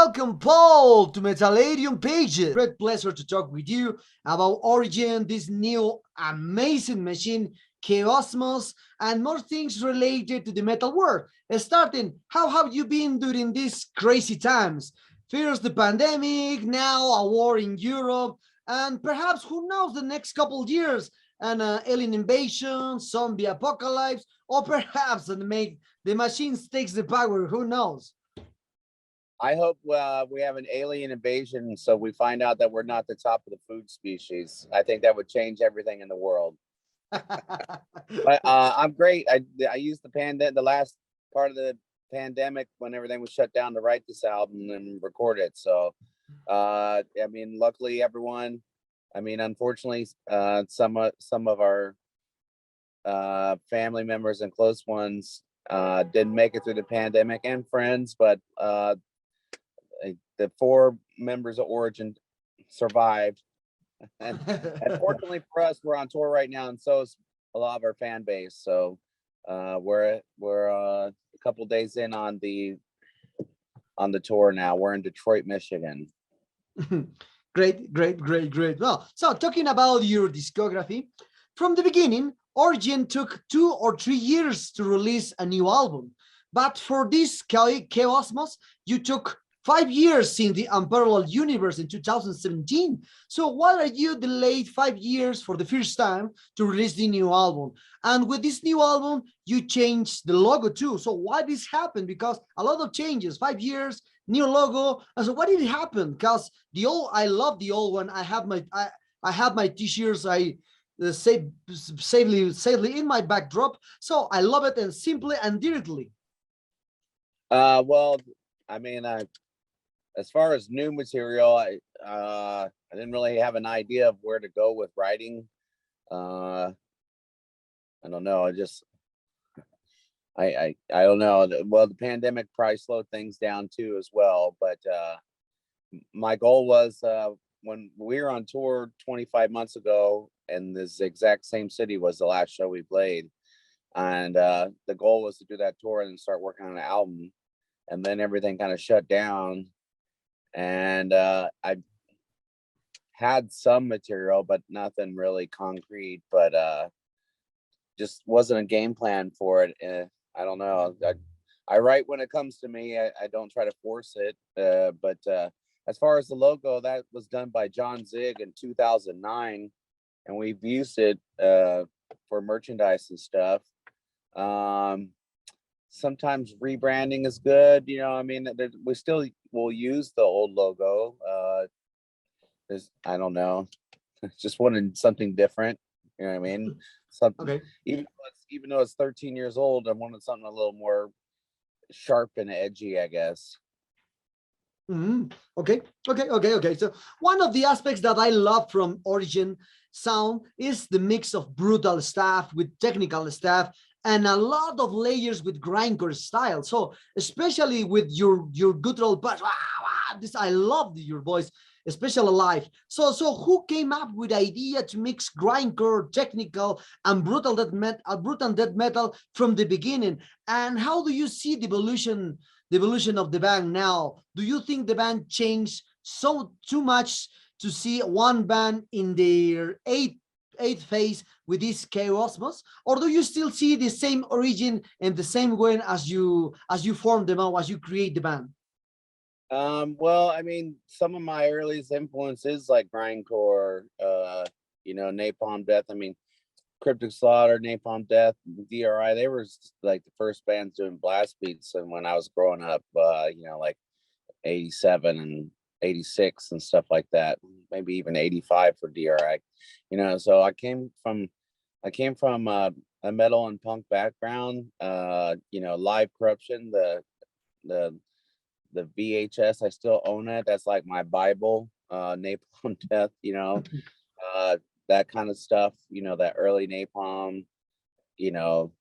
Welcome, Paul, to Metallarium Pages. Great pleasure to talk with you about Origin, this new amazing machine, Chaosmos, and more things related to the metal world. Starting, how have you been during these crazy times? First the pandemic, now a war in Europe, and perhaps, who knows, the next couple of years, an alien invasion, zombie apocalypse, or perhaps the machines takes the power, who knows? I hope we have an alien invasion, so we find out that we're not the top of the food species. I think that would change everything in the world. But I'm great. I used the last part of the pandemic when everything was shut down to write this album and record it. So, I mean, luckily everyone. I mean, unfortunately, some of our family members and close ones didn't make it through the pandemic, and friends, but the 4 members of Origin survived. And fortunately for us, we're on tour right now, and so is a lot of our fan base. So we're a couple days in on the tour now. We're in Detroit, Michigan. Great. Well, so talking about your discography, from the beginning, Origin took 2 or 3 years to release a new album. But for this Chaosmos, you took 5 years in the Unparalleled Universe in 2017. So why are you delayed 5 years for the first time to release the new album? And with this new album, you changed the logo too. So why this happened? Because a lot of changes, 5 years, new logo. And so what did it happen? Because I love the old one. I have my t-shirts. I safely in my backdrop. So I love it, and simply and directly. Well, I mean, as far as new material, I didn't really have an idea of where to go with writing. I don't know. I don't know. Well, the pandemic probably slowed things down too as well. But my goal was when we were on tour 25 months ago, and this exact same city was the last show we played. And the goal was to do that tour and start working on an album. And then everything kind of shut down. And I had some material, but nothing really concrete, but just wasn't a game plan for it. I don't know. I write when it comes to me. I don't try to force it. But as far as the logo, that was done by John Zig in 2009, and we've used it for merchandise and stuff. Sometimes rebranding is good, you know. I mean, we still will use the old logo. I don't know, just wanted something different. You know what I mean? Something. Okay. Even though it's 13 years old, I wanted something a little more sharp and edgy, I guess. Okay. So one of the aspects that I love from Origin sound is the mix of brutal stuff with technical stuff, and a lot of layers with grindcore style. So especially with your guttural parts, this I love your voice, especially live. So who came up with the idea to mix grindcore, technical, and brutal death metal from the beginning? And how do you see the evolution of the band now? Do you think the band changed so too much to see one band in their eighth phase with this Chaosmos, or do you still see the same origin and the same way as you form them out, as you create the band? Well, I mean, some of my earliest influences like grindcore, you know, Napalm Death. I mean, Cryptic Slaughter, Napalm Death, DRI, they were like the first bands doing blast beats. And when I was growing up, you know, like 87 and 86 and stuff like that, maybe even 85 for DRI, you know. So I came from a metal and punk background, you know, Live Corruption, the VHS, I still own it. That's like my Bible, Napalm Death, you know. That kind of stuff, you know, that early Napalm, you know,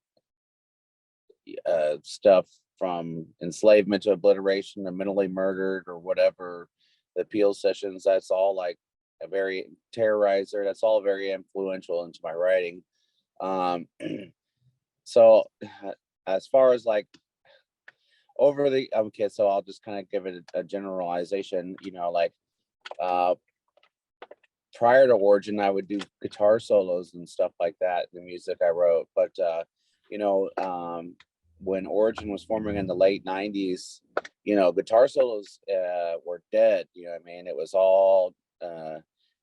stuff from Enslavement to Obliteration to Mentally Murdered or whatever, the Peel sessions, that's all like a very Terrorizer, that's all very influential into my writing. So as far as like over the okay, so I'll just kind of give it a generalization, you know, like uh prior to Origin, I would do guitar solos and stuff like that, the music I wrote. But you know, when Origin was forming in the late 90s, you know, guitar solos were dead. You know what I mean? It was all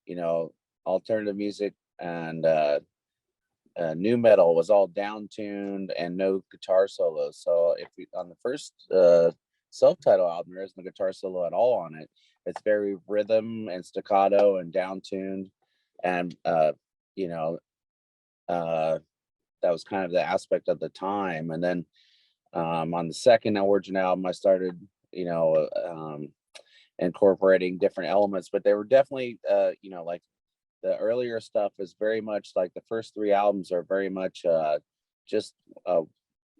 you know, alternative music and new metal was all down tuned and no guitar solos. So if you, on the first self-titled album, there isn't a guitar solo at all on it. It's very rhythm and staccato and down tuned, and you know, that was kind of the aspect of the time. And then on the second Origin album, I started, you know, incorporating different elements, but they were definitely you know, like the earlier stuff is very much like the first three albums are very much just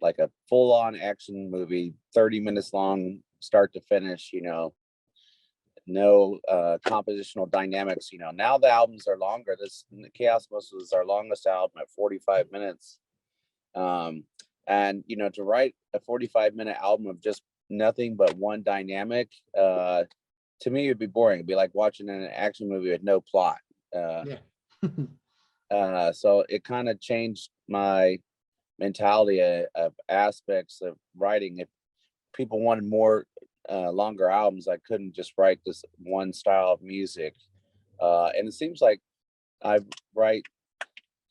like a full-on action movie, 30 minutes long, start to finish, you know, no compositional dynamics. You know, now the albums are longer. This Chaos was our longest album at 45 minutes. And you know, to write a 45-minute album of just nothing but one dynamic, to me, it'd be boring. It'd be like watching an action movie with no plot. Yeah. So it kind of changed my mentality of aspects of writing. If people wanted more longer albums, I couldn't just write this one style of music. And it seems like I write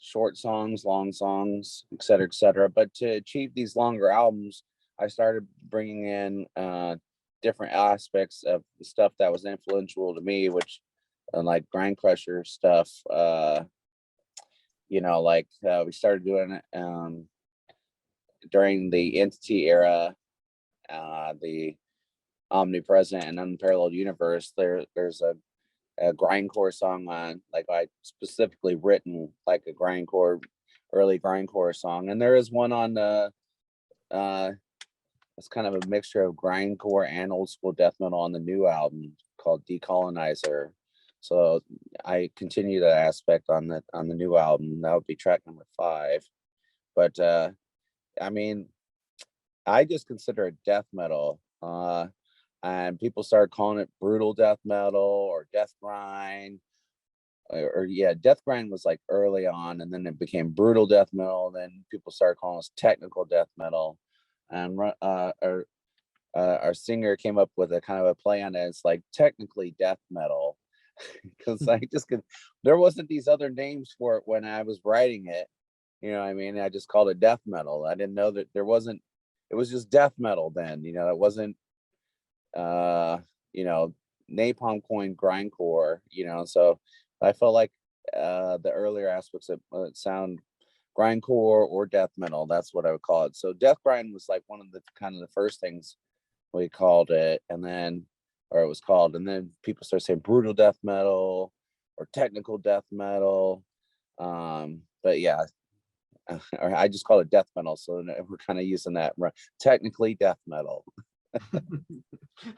short songs, long songs, et cetera, et cetera. But to achieve these longer albums, I started bringing in different aspects of the stuff that was influential to me, which like Grind Crusher stuff, you know, like we started doing it during the Entity era, the Omnipresent and Unparalleled Universe. There's a grindcore song on, like I specifically written like a grindcore, early grindcore song, and there is one on it's kind of a mixture of grindcore and old school death metal on the new album called Decolonizer. So I continue that aspect on the new album. That would be track number 5. But I mean, I just consider it death metal. And people started calling it brutal death metal or death grind. Or yeah, death grind was like early on, and then it became brutal death metal. Then people started calling us technical death metal. And our singer came up with a kind of a play on it. It's like technically death metal. Because I just could, there wasn't these other names for it when I was writing it. You know what I mean? I just called it death metal. I didn't know that there wasn't, it was just death metal then, you know, it wasn't you know, napalm coin grindcore, you know. So I felt like the earlier aspects of sound grindcore or death metal, that's what I would call it. So death grind was like one of the kind of the first things we called it, and then or it was called, and then people started saying brutal death metal or technical death metal. But yeah, or I just call it death metal, so we're kind of using that technically death metal.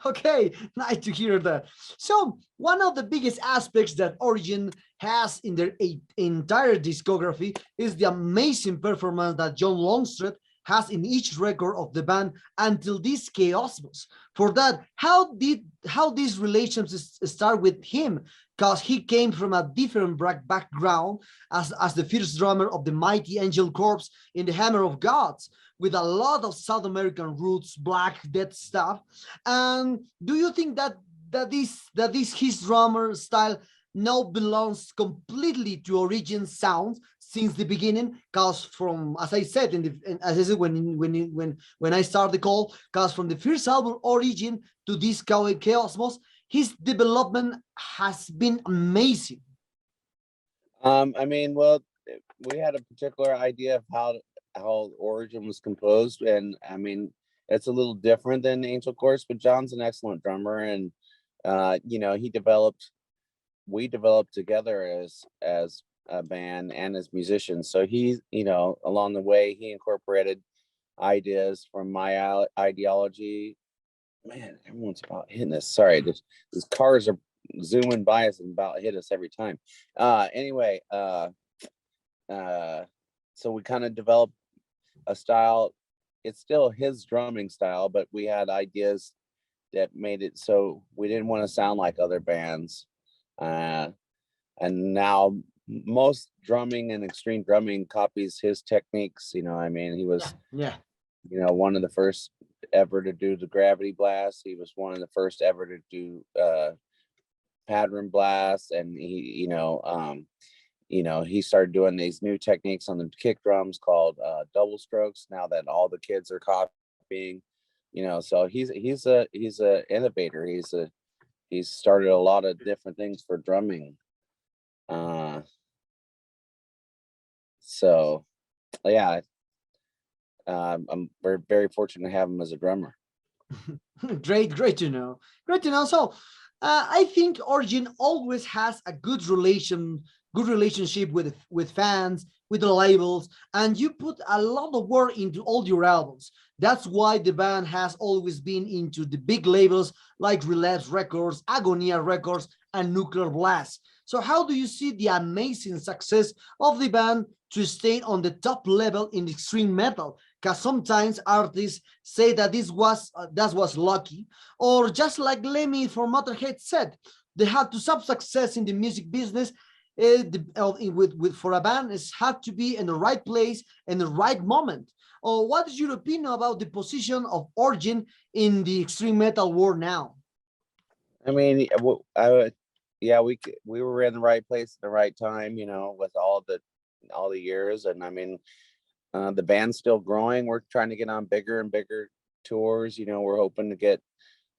Okay, nice to hear that. So one of the biggest aspects that Origin has in their entire discography is the amazing performance that John Longstreth has in each record of the band until this Chaosmos. For that, how these relationships start with him? Because he came from a different background as the first drummer of the mighty Angel Corps in the Hammer of Gods, with a lot of South American roots, Black Death stuff. And do you think that this his drummer style now belongs completely to Origin sound since the beginning? Because from, as I said as I said when I started the call, because from the first album Origin to this Chaosmos, his development has been amazing. I mean, well, we had a particular idea of how Origin was composed, and I mean, it's a little different than Angel Corps, but John's an excellent drummer, and you know, we developed together as a band and as musicians. So he, you know, along the way, he incorporated ideas from my ideology. Man, everyone's about hitting us. Sorry, these cars are zooming by us and about hit us every time. Anyway, so we kind of developed a style it's still his drumming style, but we had ideas that made it so we didn't want to sound like other bands. And now most drumming and extreme drumming copies his techniques. You know, I mean, he Yeah, was, yeah. one of the first ever to do the gravity blast. He was one of the first ever to do pattern blast, and he started doing these new techniques on the kick drums called double strokes. Now that all the kids are copying, so he's a innovator. He's started a lot of different things for drumming. So yeah, I'm very, very fortunate to have him as a drummer. Great to know. Great to know. So I think Origin always has a good relationship with fans, with the labels, and you put a lot of work into all your albums. That's why the band has always been into the big labels like Relapse Records, Agonia Records, and Nuclear Blast. So how do you see the amazing success of the band to stay on the top level in extreme metal? Because sometimes artists say that that was lucky, or just like Lemmy from Motorhead said, they had to have success in the music business. For a band, it had to be in the right place in the right moment. Or what is your opinion about the position of Origin in the extreme metal world now? I mean, yeah, we were in the right place at the right time, with all the years. And I mean, the band's still growing. We're trying to get on bigger and bigger tours. We're hoping to get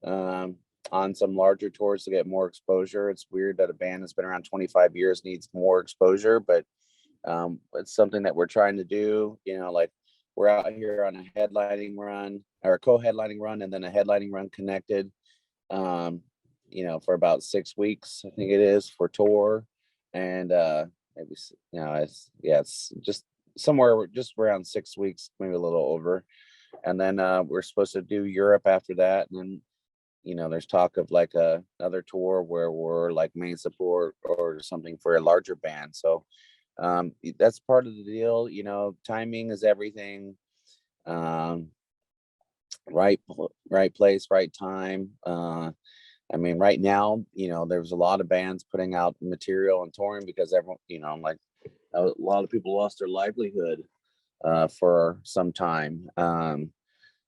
on some larger tours to get more exposure. It's weird that a band that's been around 25 years needs more exposure, but it's something that we're trying to do. Like we're out here on a headlining run or a co-headlining run, and then a headlining run connected. For about 6 weeks, I think it is, for tour. And maybe it's just somewhere just around 6 weeks, maybe a little over. And then we're supposed to do Europe after that. And then there's talk of like another tour where we're like main support or something for a larger band. So that's part of the deal. Timing is everything. Right place, right time. I mean, right now, there's a lot of bands putting out material and touring because everyone, like a lot of people lost their livelihood for some time.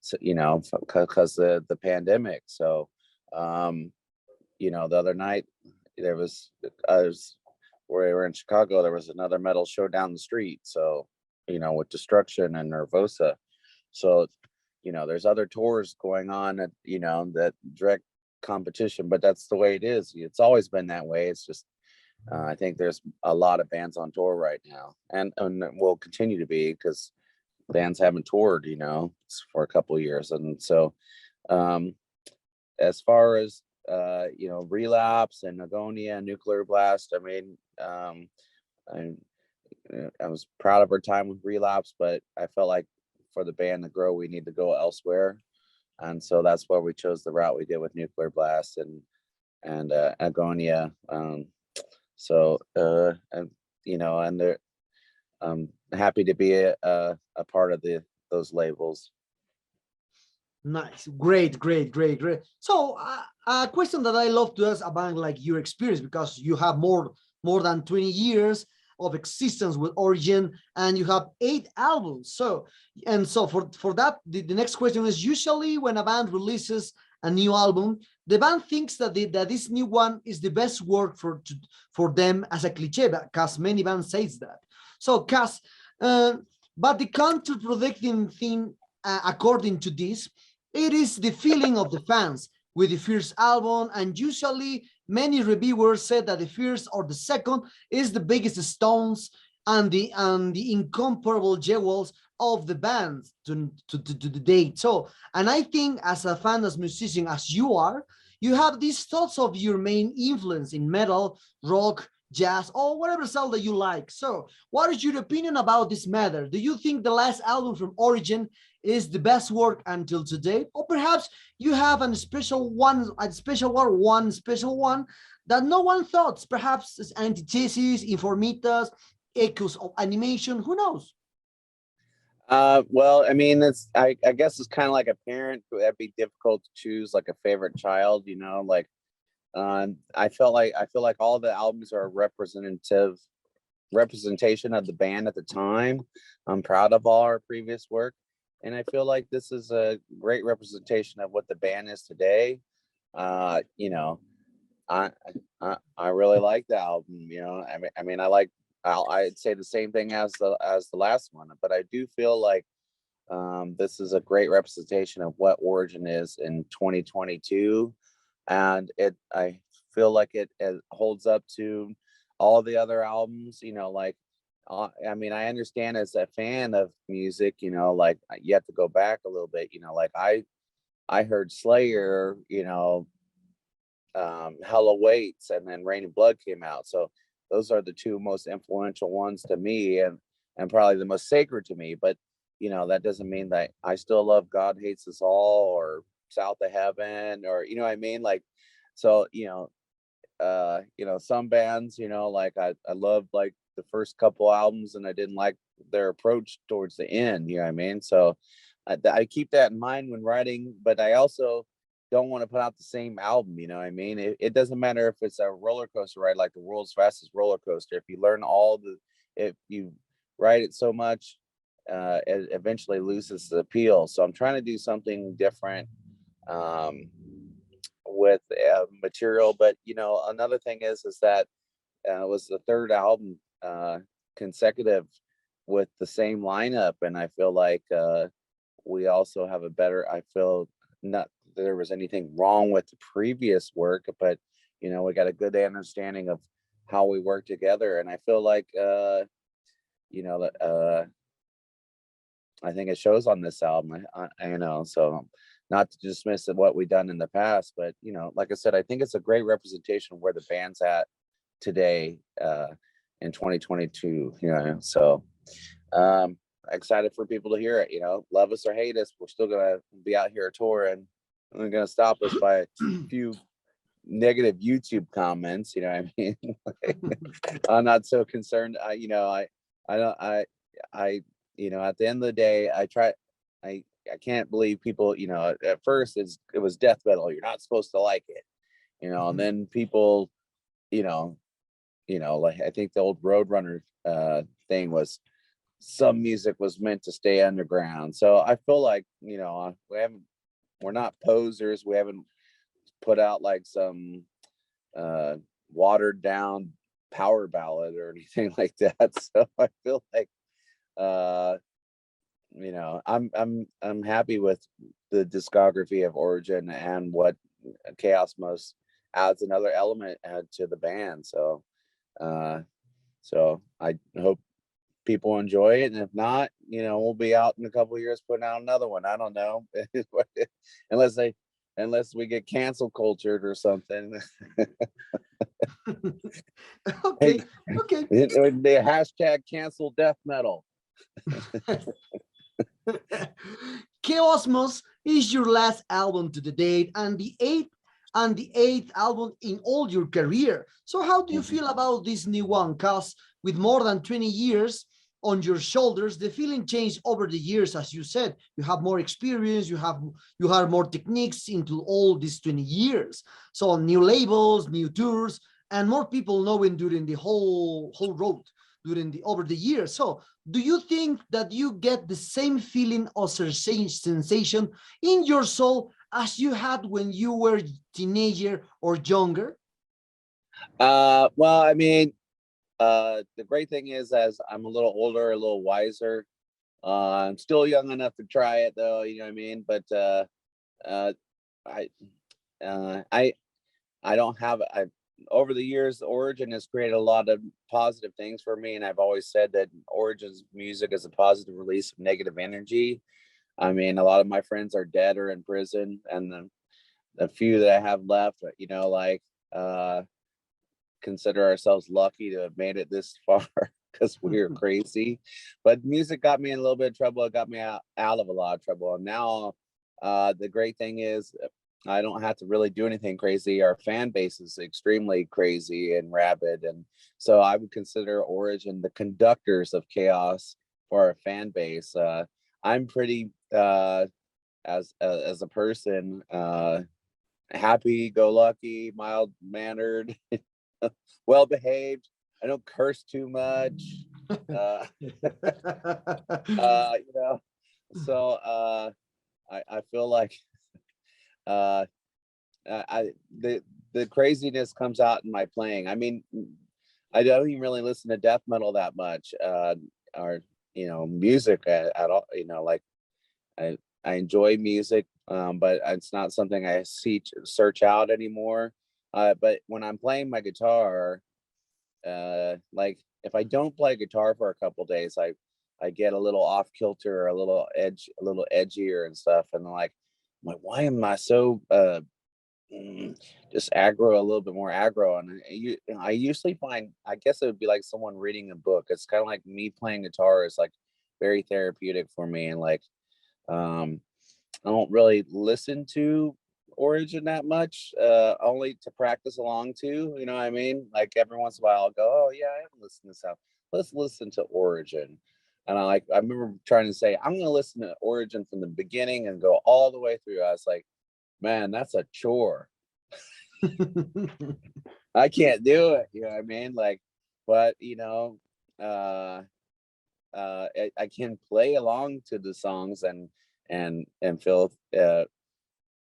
So, because the pandemic. So, the other night where we were in Chicago, there was another metal show down the street. So, with Destruction and Nervosa. So, there's other tours going on that direct competition, but that's the way it is. It's always been that way. It's just I think there's a lot of bands on tour right now, and will continue to be because bands haven't toured for a couple of years. And so as far as Relapse and Agonia and Nuclear Blast, I mean, I was proud of our time with Relapse, but I felt like for the band to grow, we need to go elsewhere. And so that's why we chose the route we did with Nuclear Blast and Agonia. And they're happy to be a part of those labels. Nice, great. So a question that I love to ask about like your experience, because you have more than 20 years of existence with Origin, and you have 8 albums. So for that, the next question is, usually when a band releases a new album, the band thinks that this new one is the best work for them as a cliche, because many bands says that. So Cass, but the counter-producing thing, according to this, it is the feeling of the fans with the first album, and usually many reviewers said that the first or the second is the biggest stones and the incomparable jewels of the band to the date. So, and I think as a fan, as musician, as you are, you have these thoughts of your main influence in metal, rock, jazz, or whatever style that you like. So what is your opinion about this matter? Do you think the last album from Origin is the best work until today? Or perhaps you have a special one that no one thought, perhaps as Antithesis, Informitas, Echoes of Animation, who knows? Well, I mean, I guess it's kind of like a parent. That'd be difficult to choose like a favorite child, you know, like I feel like all the albums are representation of the band at the time. I'm proud of all our previous work, and I feel like this is a great representation of what the band is today. You know, I, I really like the album. You know, I mean, I'd say the same thing as the last one, but I do feel like this is a great representation of what Origin is in 2022, and I feel like it holds up to all the other albums. You know, like I mean, I understand as a fan of music, you know, like you have to go back a little bit. You know, like I heard Slayer, you know, Hell Awaits, and then Rain and Blood came out. So those are the two most influential ones to me, and probably the most sacred to me. But you know, that doesn't mean that I still love God Hates Us All or South of Heaven, or you know what I mean? Like, so you know, some bands, you know, like I loved like the first couple albums, and I didn't like their approach towards the end. You know what I mean? So I keep that in mind when writing, but I also don't want to put out the same album. You know what I mean? It doesn't matter if it's a roller coaster ride, like the world's fastest roller coaster. If you learn if you write it so much, it eventually loses the appeal. So I'm trying to do something different. With material. But you know, another thing is that it was the third album consecutive with the same lineup, and I feel like we also have a better. I feel not that there was anything wrong with the previous work, but you know, we got a good understanding of how we work together, and I feel like you know that I think it shows on this album. You know, so not to dismiss what we've done in the past, but you know, like I said, I think it's a great representation of where the band's at today in 2022. You know, so excited for people to hear it. You know, love us or hate us, we're still gonna be out here touring. They're gonna stop us by a few negative YouTube comments. You know what I mean? I'm not so concerned. You know, I don't, I, you know, at the end of the day, I can't believe people, you know, at first it was death metal. You're not supposed to like it, you know, and then people, you know, like I think the old Roadrunner thing was some music was meant to stay underground. So I feel like, you know, we're not posers. We haven't put out like some watered down power ballad or anything like that. So I feel like you know, I'm happy with the discography of Origin and what Chaos Most adds another element to the band. So so I hope people enjoy it, and if not, you know, we'll be out in a couple of years putting out another one. I don't know. unless they unless we get cancel cultured or something. Okay, okay. It would be a hashtag cancel death metal. Chaosmos is your last album to the date, and the eighth album in all your career. So how do you feel about this new one? Because with more than 20 years on your shoulders, the feeling changed over the years. As you said, you have more experience, you have more techniques into all these 20 years. So new labels, new tours, and more people knowing during the whole road during the over the years. So do you think that you get the same feeling or sensation in your soul as you had when you were teenager or younger? Well, I mean, the great thing is, as I'm a little older, a little wiser, I'm still young enough to try it though, you know what I mean? But uh, I, uh, I, I don't have, I, over the years, Origin has created a lot of positive things for me. And I've always said that Origin's music is a positive release of negative energy. I mean, a lot of my friends are dead or in prison, and the few that I have left, you know, like, consider ourselves lucky to have made it this far because we were crazy. But music got me in a little bit of trouble. It got me out of a lot of trouble. And now the great thing is I don't have to really do anything crazy. Our fan base is extremely crazy and rabid. And so I would consider Origin the conductors of chaos for our fan base. I'm pretty as a person, happy go lucky, mild mannered, well behaved. I don't curse too much. Uh, you know, so I feel like uh, the craziness comes out in my playing. I mean, I don't even really listen to death metal that much, or music at all. Like I I enjoy music, but it's not something I search out anymore. But when I'm playing my guitar, like if I don't play guitar for a couple days, I get a little off kilter, a little edgier and stuff, and I'm like, why am I so just aggro, a little bit more aggro? And I usually find, I guess it would be like someone reading a book. It's kind of like me playing guitar is like very therapeutic for me, and like um I don't really listen to Origin that much, only to practice along to, you know what I mean? Like every once in a while I'll go, oh yeah, I haven't listened to this out. Let's listen to Origin. And I remember trying to say, I'm gonna listen to Origin from the beginning and go all the way through. I was like, man, that's a chore. I can't do it, you know what I mean? Like, but uh I can play along to the songs and feel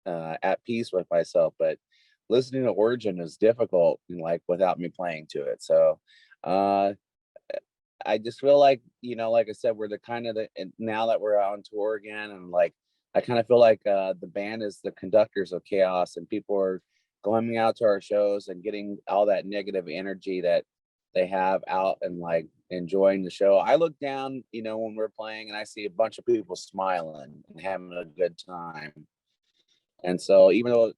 at peace with myself, but listening to Origin is difficult, like without me playing to it. So uh I just feel like, like I said, we're the kind of and now that we're on tour again, and like I kind of feel like the band is the conductors of chaos, and people are going out to our shows and getting all that negative energy that they have out and like enjoying the show. I look down, when we're playing, and I see a bunch of people smiling and having a good time. And so even though,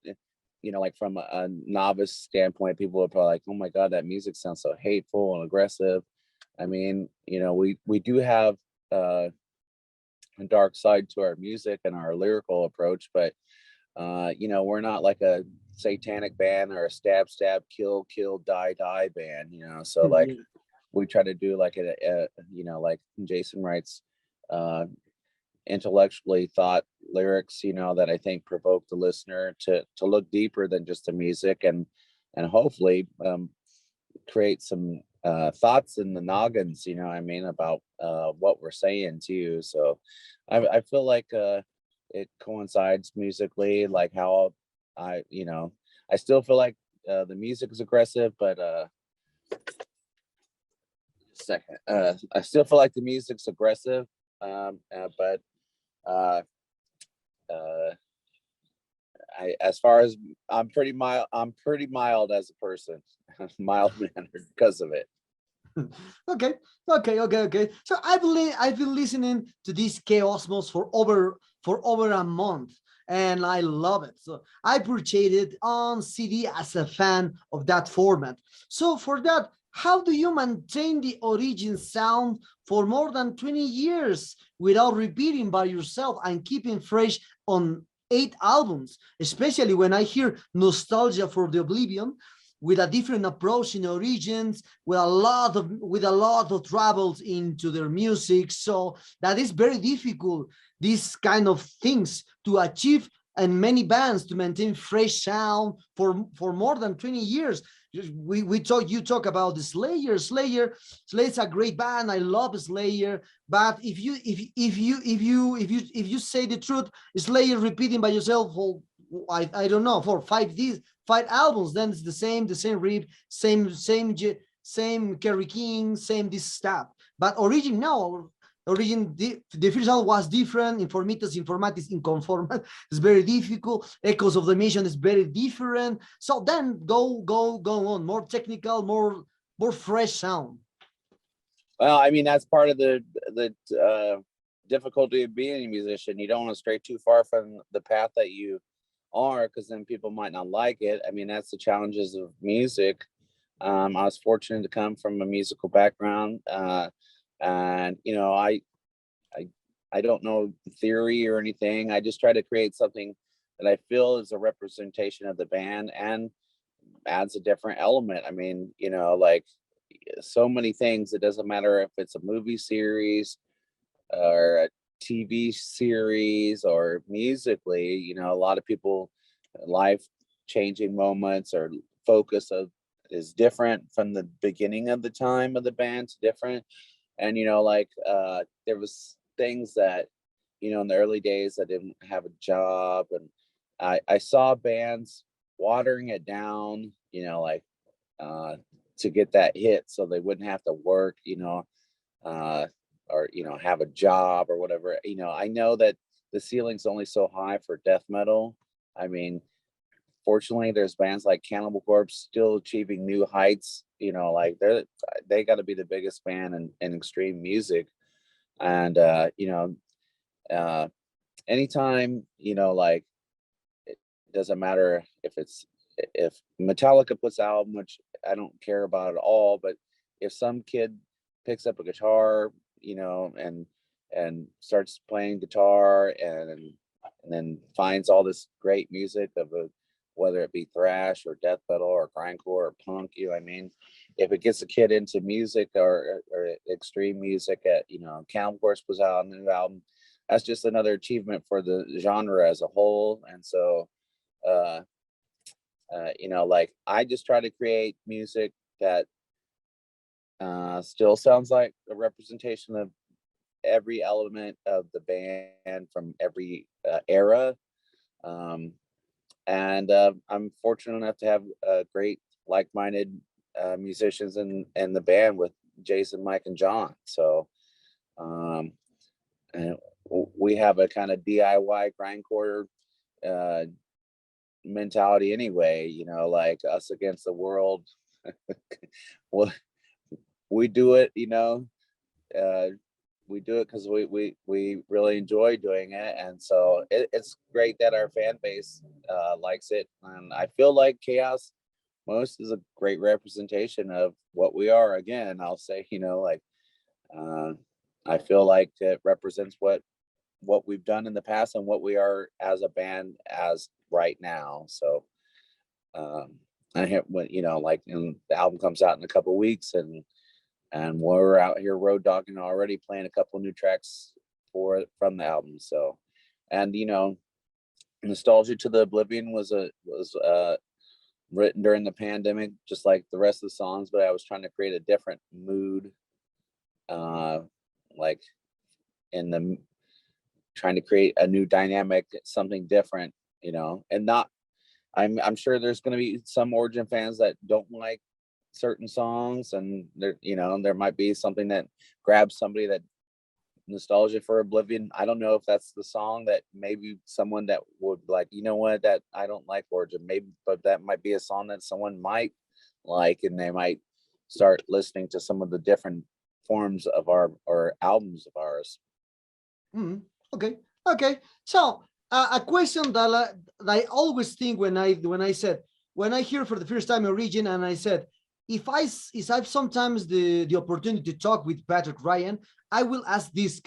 like from a novice standpoint, people are probably like, oh my God, that music sounds so hateful and aggressive. I mean, we do have a dark side to our music and our lyrical approach, but we're not like a satanic band or a stab, kill, kill, die band, so like we try to do like like Jason writes, intellectually thought lyrics, that I think provoke the listener to look deeper than just the music, and hopefully create some thoughts in the noggins, I mean, about what we're saying too. So I feel like it coincides musically, like how I still feel like the music is aggressive, but I still feel like the music's aggressive, but uh, uh, as far as I'm pretty mild as a person, mild mannered because of it. Okay, okay. So I've been listening to this Chaosmos for over a month, and I love it. So I purchased it on CD as a fan of that format. So for that, how do you maintain the origin sound for more than 20 years without repeating by yourself and keeping fresh on 8 albums, especially when I hear Nostalgia for the Oblivion with a different approach in origins, with a lot of travels into their music. So that is very difficult, these kind of things to achieve, and many bands to maintain fresh sound for more than 20 years. You talk about the Slayer's a great band. I love Slayer, but if you say the truth, Slayer repeating by yourself for I don't know, for 5 albums, then it's the same riff, same Kerry King, same this stuff. But Origin, no. Origin, the first album was different. Informitas, Informatis, Inconformat is very difficult. Echoes of the Mission is very different. So then go on, more technical, more fresh sound. Well, I mean, that's part of the difficulty of being a musician. You don't want to stray too far from the path that you are, because then people might not like it. I mean, that's the challenges of music. I was fortunate to come from a musical background, and I I don't know theory or anything. I just try to create something that I feel is a representation of the band and adds a different element. I mean, like so many things. It doesn't matter if it's a movie series or TV series or musically, you know, a lot of people life changing moments or focus of is different from the beginning of the time of the band's different. And, you know, like there was things that, you know, in the early days I didn't have a job, and I saw bands watering it down, you know, like to get that hit so they wouldn't have to work, you know, or, you know, have a job or whatever. You know, I know that the ceiling's only so high for death metal. I mean, fortunately, there's bands like Cannibal Corpse still achieving new heights. You know, like they got to be the biggest band in extreme music. And you know, anytime, you know, like it doesn't matter if Metallica puts out an album, which I don't care about at all, but if some kid picks up a guitar, you know, and starts playing guitar and then finds all this great music of whether it be thrash or death metal or grindcore or punk, you know what I mean? If it gets a kid into music or extreme music, at, you know, Cannibal Corpse was out on the new album, that's just another achievement for the genre as a whole. And so, you know, like I just try to create music that still sounds like a representation of every element of the band from every era. And I'm fortunate enough to have great like-minded musicians in the band with Jason, Mike, and John. So and we have a kind of DIY grindcore mentality anyway, you know, like us against the world. Well, we do it, you know, we do it because we really enjoy doing it. And so it's great that our fan base likes it. And I feel like Chaos Most is a great representation of what we are. Again, I'll say, you know, like I feel like it represents what we've done in the past and what we are as a band as right now. So I have, when, you know, like, and the album comes out in a couple of weeks, and we're out here road dogging already, playing a couple new tracks from the album. So, and you know, Nostalgia to the Oblivion was written during the pandemic, just like the rest of the songs, but I was trying to create a different mood, like in the trying to create a new dynamic, something different, you know, and not. I'm sure there's going to be some Origin fans that don't like certain songs, and there, you know, there might be something that grabs somebody, that Nostalgia for Oblivion. I don't know if that's the song that maybe someone that would like, you know what, that I don't like Origin, maybe, but that might be a song that someone might like, and they might start listening to some of the different forms of our or albums of ours. Okay. Okay. So a question that I always think when I hear for the first time Origin, and I said, if I've sometimes the opportunity to talk with Patrick Ryan, I will ask this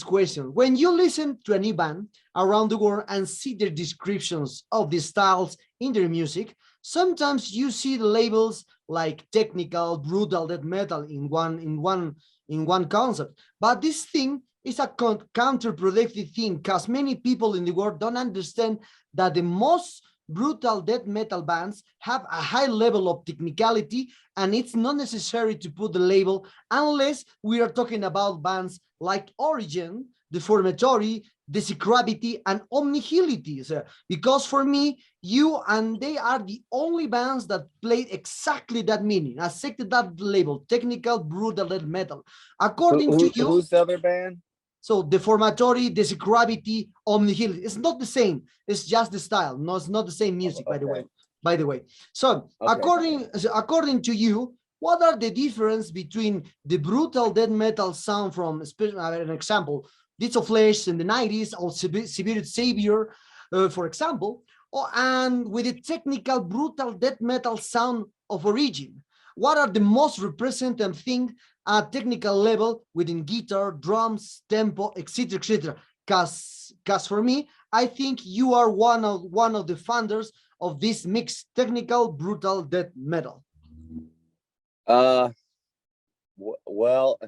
question. When you listen to any band around the world and see their descriptions of the styles in their music, sometimes you see the labels like technical, brutal, death metal in one concept. But this thing is a counterproductive thing, because many people in the world don't understand that the most brutal death metal bands have a high level of technicality, and it's not necessary to put the label unless we are talking about bands like Origin, Deformatory, Desecravity, and Omnihility. Because for me, you and they are the only bands that played exactly that meaning, accepted that label, technical, brutal death metal. According to you, Who's the other band? so Deformatory, Desecravity, Omnihility. It's not the same. It's just the style. No, it's not the same music, by the way. By the way. So according to you, what are the difference between the brutal death metal sound from, an example, Deeds of Flesh in the 90s, or Severe Savior, for example, and with the technical brutal death metal sound of Origin? What are the most representative thing at technical level within guitar, drums, tempo, etc., etc.? Because for me, I think you are one of the founders of this mixed technical brutal death metal. Well,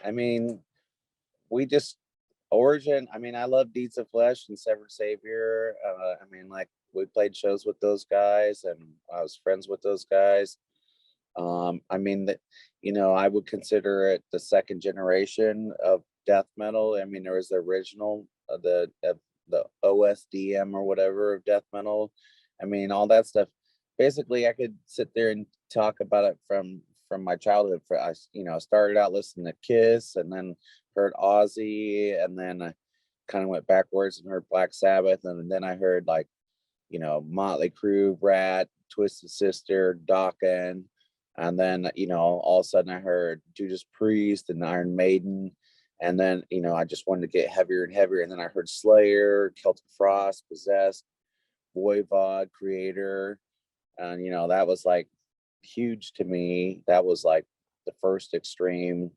I mean, we just Origin. I mean, I love Deeds of Flesh and Severed Savior. I mean, like we played shows with those guys, and I was friends with those guys. I mean that, I would consider it the second generation of death metal. I mean, there was the original, the OSDM or whatever of death metal. I mean, all that stuff. Basically, I could sit there and talk about it from my childhood. I started out listening to Kiss, and then heard Ozzy, and then I kind of went backwards and heard Black Sabbath, and then I heard like, Motley Crue, Rat, Twisted Sister, Dokken, and then all of a sudden I heard Judas Priest and Iron Maiden, and then I just wanted to get heavier and heavier, and then I heard Slayer, Celtic Frost, Possessed, Voivod, Creator, and that was like huge to me. That was like the first extreme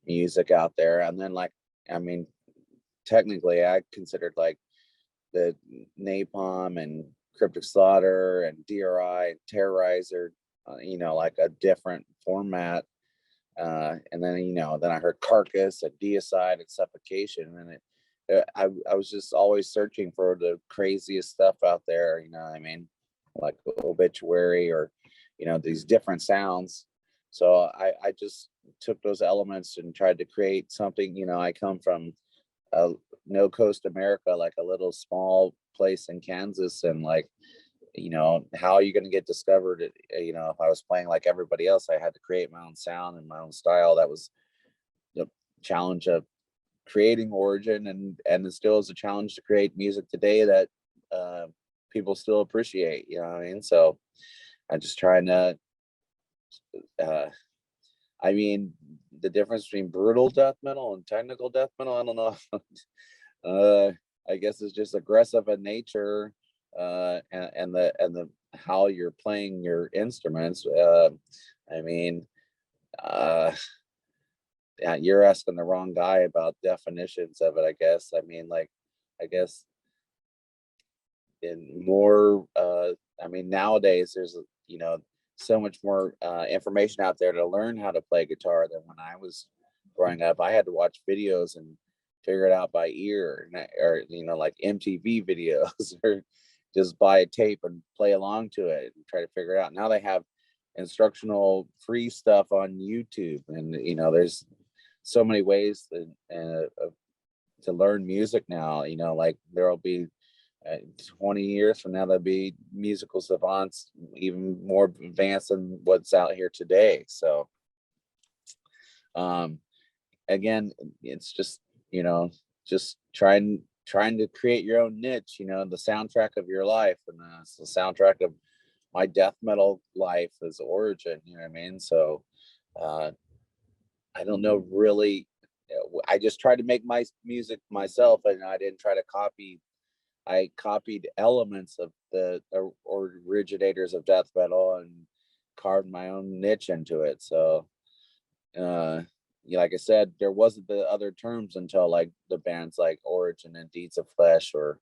music out there. And then like, I mean, technically I considered like the Napalm and Cryptic Slaughter and DRI and Terrorizer, like a different format. And then then I heard Carcass and Deicide and Suffocation, and I was just always searching for the craziest stuff out there. What I mean, like Obituary, or these different sounds. So I just took those elements and tried to create something. I come from no coast America, like a little small place in Kansas, and like how are you going to get discovered? If I was playing like everybody else, I had to create my own sound and my own style. That was the challenge of creating Origin, and it still is a challenge to create music today that people still appreciate. What I mean? So I'm just trying to I mean, the difference between brutal death metal and technical death metal, I don't know. I guess it's just aggressive in nature, and the how you're playing your instruments. I mean, yeah, you're asking the wrong guy about definitions of it, I guess. I mean, like, I guess in more, I mean, nowadays there's, so much more information out there to learn how to play guitar than when I was growing up. I had to watch videos and figure it out by ear, or like MTV videos, or just buy a tape and play along to it and try to figure it out. Now they have instructional free stuff on YouTube, and there's so many ways to learn music now. Like there'll be 20 years from now, there'll be musical savants even more advanced than what's out here today. So again, it's just just trying to create your own niche, the soundtrack of your life, and it's the soundtrack of my death metal life is Origin. What I mean? So I don't know really. I just tried to make my music myself, and I didn't try to copy. I copied elements of the originators of death metal and carved my own niche into it. So, like I said, there wasn't the other terms until like the bands like Origin and Deeds of Flesh, or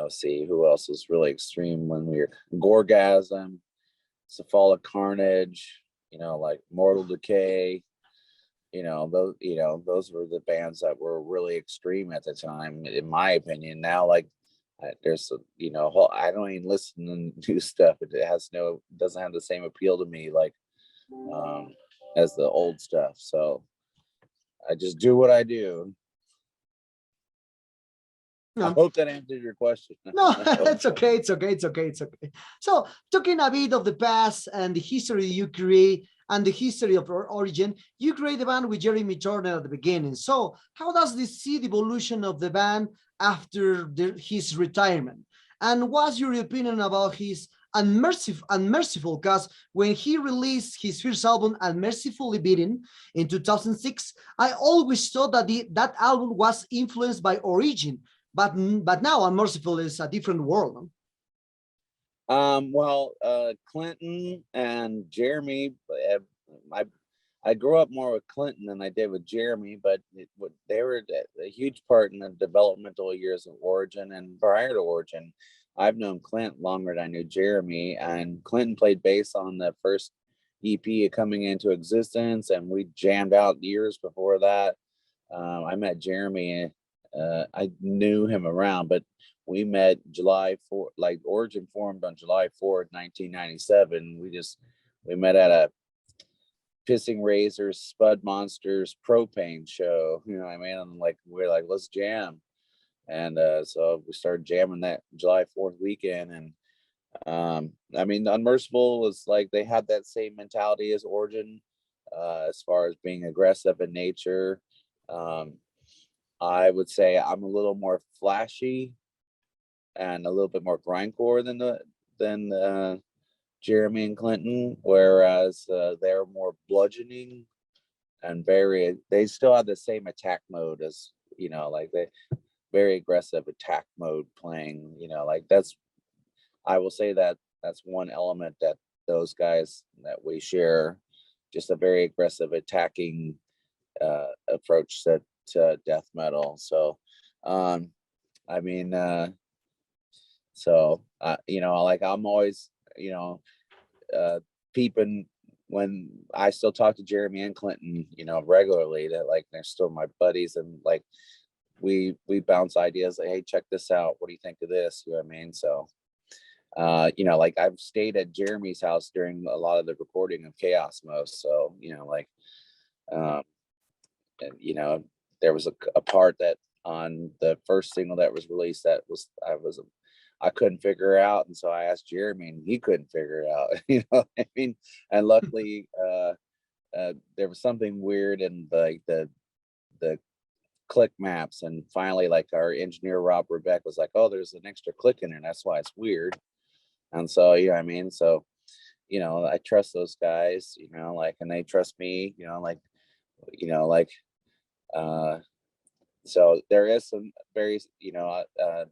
see who else is really extreme when we were Gorgasm, Cephalic Carnage, like Mortal Decay. Those were the bands that were really extreme at the time, in my opinion. Now, like, there's I don't even listen to new stuff. It doesn't have the same appeal to me, like, as the old stuff. So I just do what I do. No. I hope that answered your question. No, it's okay. It's okay. So, talking a bit of the past and the history you create and the history of your Origin, you create the band with Jeremy Turner at the beginning. So, how does this see the evolution of the band after his retirement? And what's your opinion about his unmerciful cause when he released his first album, Unmercifully Beaten, in 2006? I always thought that that album was influenced by Origin, but now Unmerciful is a different world. Well, Clinton and Jeremy, I grew up more with Clinton than I did with Jeremy, but they were a huge part in the developmental years of Origin. And prior to Origin, I've known Clint longer than I knew Jeremy, and Clinton played bass on the first EP coming into existence, and we jammed out years before that. I met Jeremy. I knew him around, but we met July 4th, like Origin formed on July 4th, 1997. We met at a Pissing Razors, Spud Monsters propane show. You know what I mean? And like, we're like, let's jam. And so we started jamming that July 4th weekend. And I mean, Unmerciful was like, they had that same mentality as Origin, as far as being aggressive in nature. I would say I'm a little more flashy and a little bit more grindcore than Jeremy and Clinton, whereas they're more bludgeoning and they still have the same attack mode as, like they very aggressive attack mode playing, like I will say that that's one element that those guys that we share, just a very aggressive attacking approach to death metal. So I mean, like I'm always, peeping when I still talk to Jeremy and Clinton, regularly, that like they're still my buddies, and like we bounce ideas like, hey, check this out. What do you think of this? You know what I mean? So like I've stayed at Jeremy's house during a lot of the recording of Chaos Most. So, um, and, there was a part that on the first single that was released that I couldn't figure out. And so I asked Jeremy and he couldn't figure it out, you know what I mean? And luckily, there was something weird in the click maps. And finally, like our engineer, Rob Rebeck, was like, oh, there's an extra click in there. And that's why it's weird. And so, you know what I mean? So, I trust those guys, like, and they trust me, so there is some very,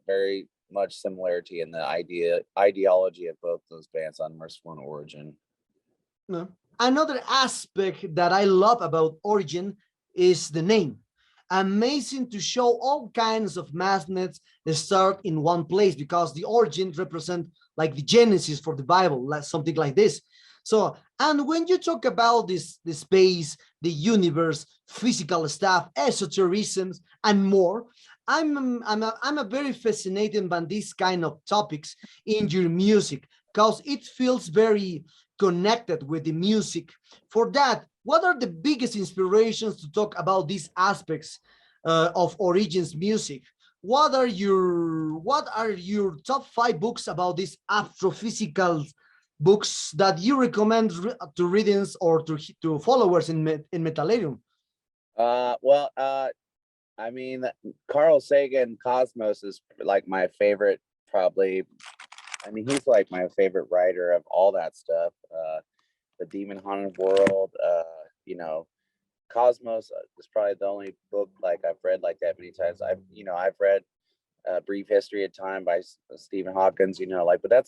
very much similarity in the ideology of both those bands, on Merciful and Origin. No. Another aspect that I love about Origin is the name. Amazing to show all kinds of magnets start in one place, because the origin represent like the Genesis for the Bible, like something like this. So, and when you talk about the space, the universe, physical stuff, esotericism, and more, I'm a very fascinated by these kind of topics in your music, because it feels very connected with the music. For that, what are the biggest inspirations to talk about these aspects of Origins music? What are your top 5 books about these astrophysical books that you recommend to readings or to followers in Metallarium? I mean, Carl Sagan Cosmos is like my favorite, probably. I mean, he's like my favorite writer of all that stuff. The Demon Haunted World, Cosmos is probably the only book like I've read like that many times. I've read Brief History of Time by Stephen Hawkins, but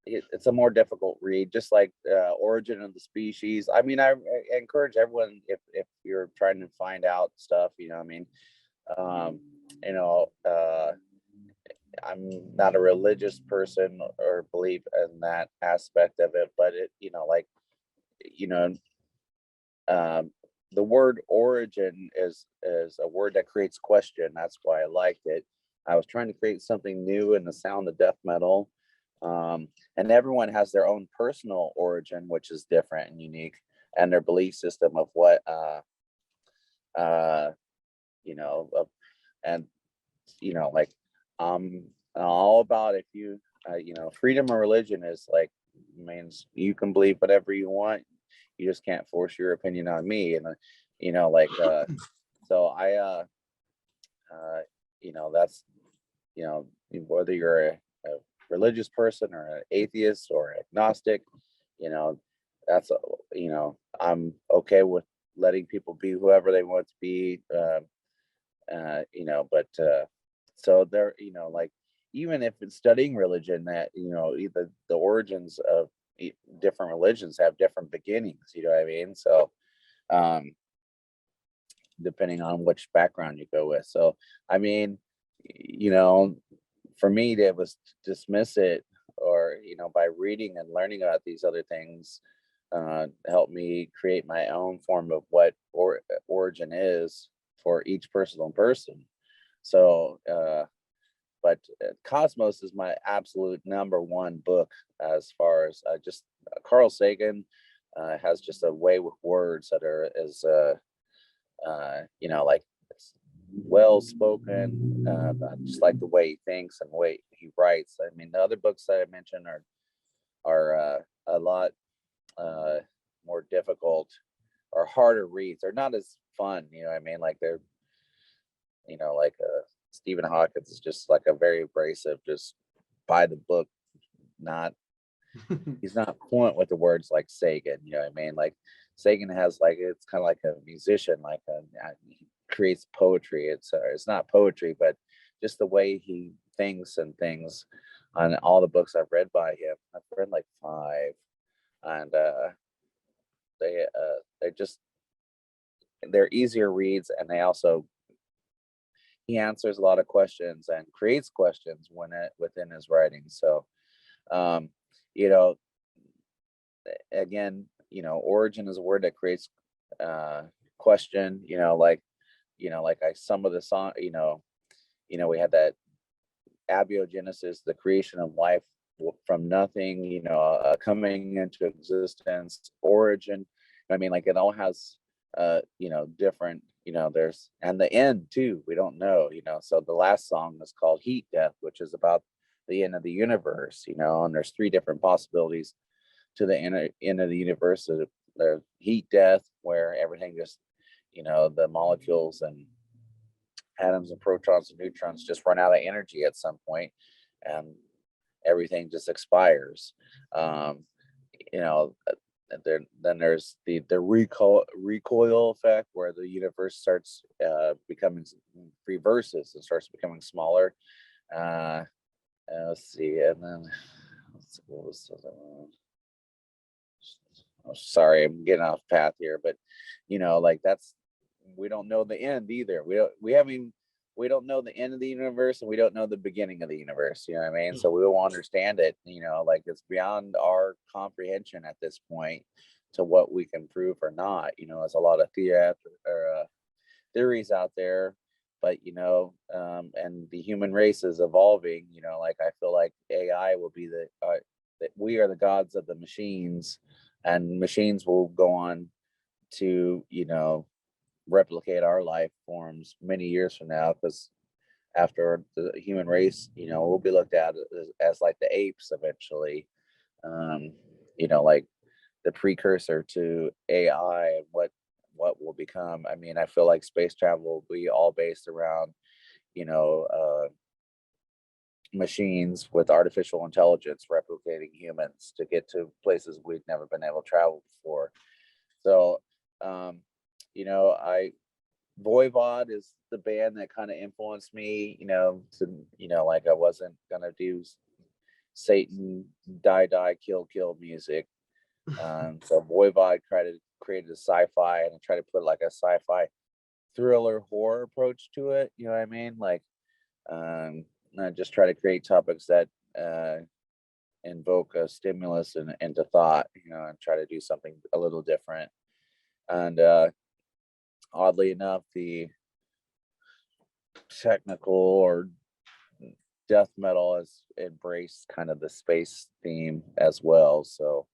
it's a more difficult read, just like Origin of the Species. I mean, I encourage everyone, if you're trying to find out stuff, I'm not a religious person or believe in that aspect of it, but the word origin is a word that creates question. That's why I liked it. I was trying to create something new in the sound of death metal. And everyone has their own personal origin, which is different and unique, and their belief system of what, like, all about, if you, freedom of religion is like, means you can believe whatever you want. You just can't force your opinion on me. And, so that's, whether you're a religious person or an atheist or agnostic, that's, I'm okay with letting people be whoever they want to be. So they're, like, even if it's studying religion, that, either the origins of different religions have different beginnings, you know what I mean? So, depending on which background you go with. So, I mean, for me, it was dismiss it, or, by reading and learning about these other things, help me create my own form of what origin is for each personal person. So, but Cosmos is my absolute #1 book as far as just Carl Sagan has just a way with words that are as like well spoken, just like the way he thinks and the way he writes. I mean, the other books that I mentioned are a lot more difficult or harder reads. They're not as fun, you know what I mean? Like they're, like Stephen Hawkins is just like a very abrasive, just buy the book, not he's not fluent with the words like Sagan, you know what I mean? Like Sagan has like, it's kind of like a musician, like he creates poetry. It's not poetry, but just the way he thinks and things. On all the books I've read by him, I've read like 5, and they're easier reads, and they also, he answers a lot of questions and creates questions within his writing. So you know again, origin is a word that creates question, like some of the song, we had that abiogenesis, the creation of life from nothing, coming into existence, origin. I mean, like it all has different, there's, and the end too, we don't know, so the last song is called Heat Death, which is about the end of the universe, and there's 3 different possibilities to the end of the universe. There's heat death, where everything just, the molecules and atoms and protons and neutrons just run out of energy at some point, and everything just expires. You know, then there's the recoil effect, where the universe starts becoming, reverses and starts becoming smaller. Let's see, and then what was the other one? Oh, sorry, I'm getting off path here, but like that's, we don't know the end either. We don't know the end of the universe, and we don't know the beginning of the universe. You know what I mean? So we won't understand it. Like it's beyond our comprehension at this point to what we can prove or not. There's a lot of theories out there, but and the human race is evolving. Like I feel like AI will be that we are the gods of the machines, and machines will go on to replicate our life forms many years from now, because after the human race, we'll be looked at as like the apes eventually, like the precursor to AI and what will become. I mean, I feel like space travel will be all based around machines with artificial intelligence replicating humans to get to places we've never been able to travel before. So I Voivod is the band that kind of influenced me, like I wasn't gonna do Satan die kill music. So Voivod created a sci-fi, and I try to put like a sci-fi thriller horror approach to it. You know what I mean? Like I just try to create topics that invoke a stimulus and into thought, and try to do something a little different. And oddly enough, the technical or death metal has embraced kind of the space theme as well. So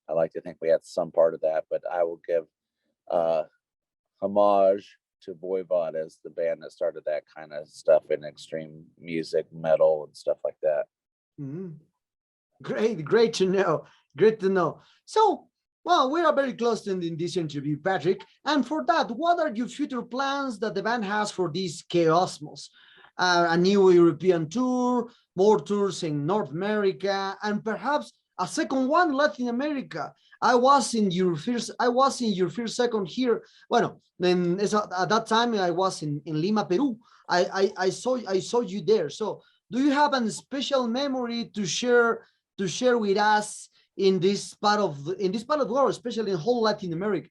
I like to think we had some part of that, but I will give homage to Voivod as the band that started that kind of stuff in extreme music, metal, and stuff like that. Mm-hmm. Great to know. Great to know. So, well, we are very close to ending this interview, Patrick. And for that, what are your future plans that the band has for this Chaosmos? A new European tour, more tours in North America, and perhaps a second one, Latin America. I was in your first second here. Bueno, then at that time I was in Lima, Peru. I saw you there. So do you have a special memory to share with us in this part of the world, especially in whole Latin America?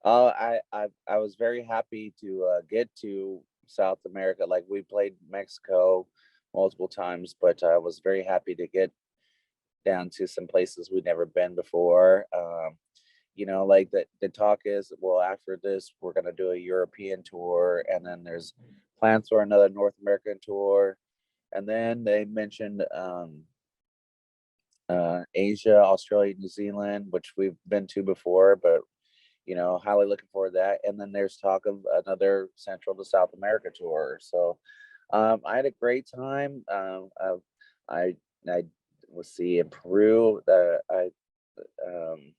I was very happy to get to South America. Like we played Mexico multiple times, but I was very happy to get down to some places we'd never been before. you know, like the talk is, well, after this, we're going to do a European tour, and then there's plans for another North American tour. And then they mentioned Asia, Australia, New Zealand, which we've been to before, but you know, highly looking forward to that. And then there's talk of another Central to South America tour. So I had a great time. I I was see in Peru. Um,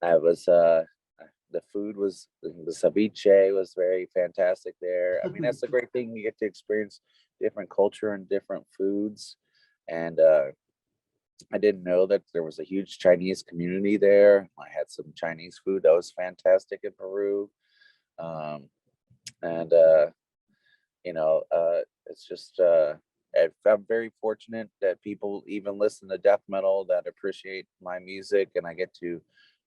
I was the food was the ceviche was very fantastic there. I mean, that's the great thing, you get to experience different culture and different foods. And I didn't know that there was a huge Chinese community there. I had some Chinese food that was fantastic in Peru. Um, and you know, it's just I'm very fortunate that people even listen to death metal that appreciate my music, and I get to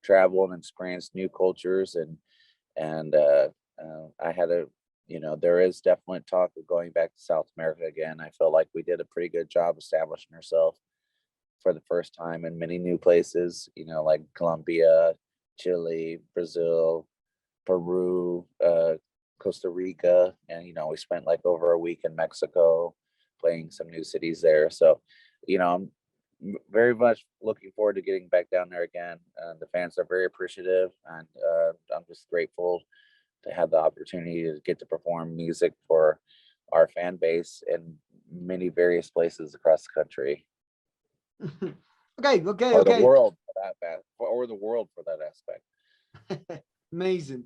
travel and experience new cultures. And I had a, you know, there is definitely talk of going back to South America again. I feel like we did a pretty good job establishing ourselves for the first time in many new places, you know, like Colombia, Chile, Brazil, Peru, Costa Rica, and you know, we spent like over a week in Mexico playing some new cities there. So, you know, I'm very much looking forward to getting back down there again. The fans are very appreciative, and I'm just grateful to have the opportunity to get to perform music for our fan base in many various places across the country. Okay, okay, Or the okay. world for or the world for that aspect. Amazing.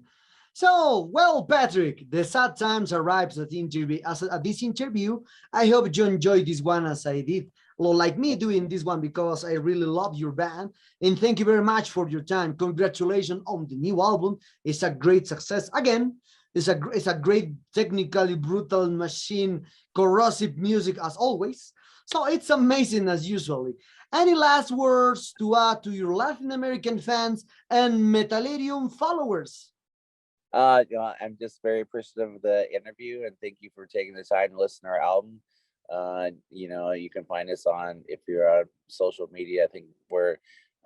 So, well, Patrick, the sad times arrives at interview. At this interview, I hope you enjoyed this one as I did, like me doing this one, because I really love your band. And thank you very much for your time. Congratulations on the new album. It's a great success. Again, it's a great, technically brutal machine, corrosive music as always. So it's amazing as usually. Any last words to add to your Latin American fans and Metallerium followers? You know, I'm just very appreciative of the interview, and thank you for taking the time to listen to our album. You know, you can find us on, if you're on social media, I think we're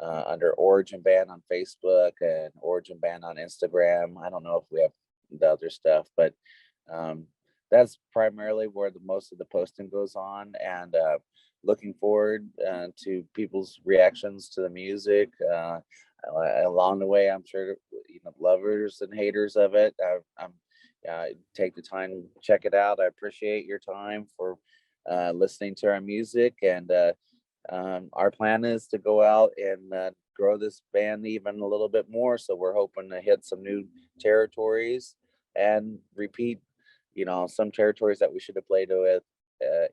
under Origin Band on Facebook and Origin Band on Instagram. I don't know if we have the other stuff, but um, that's primarily where the most of the posting goes on. And looking forward to people's reactions to the music. Along the way, I'm sure, you know, lovers and haters of it. I'm take the time to check it out. I appreciate your time for listening to our music, and our plan is to go out and grow this band even a little bit more. So we're hoping to hit some new territories and repeat, you know, some territories that we should have played with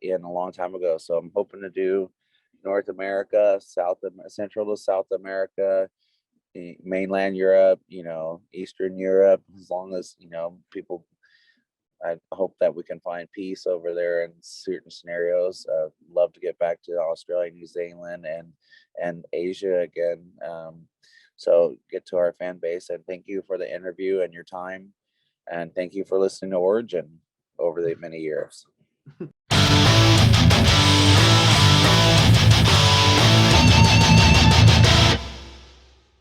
in a long time ago. So I'm hoping to do North America, Central to South America, mainland Europe, you know, Eastern Europe, as long as, you know, people, I hope that we can find peace over there in certain scenarios. Love to get back to Australia, New Zealand, and Asia again. So get to our fan base, and thank you for the interview and your time, and thank you for listening to Origin over the many years.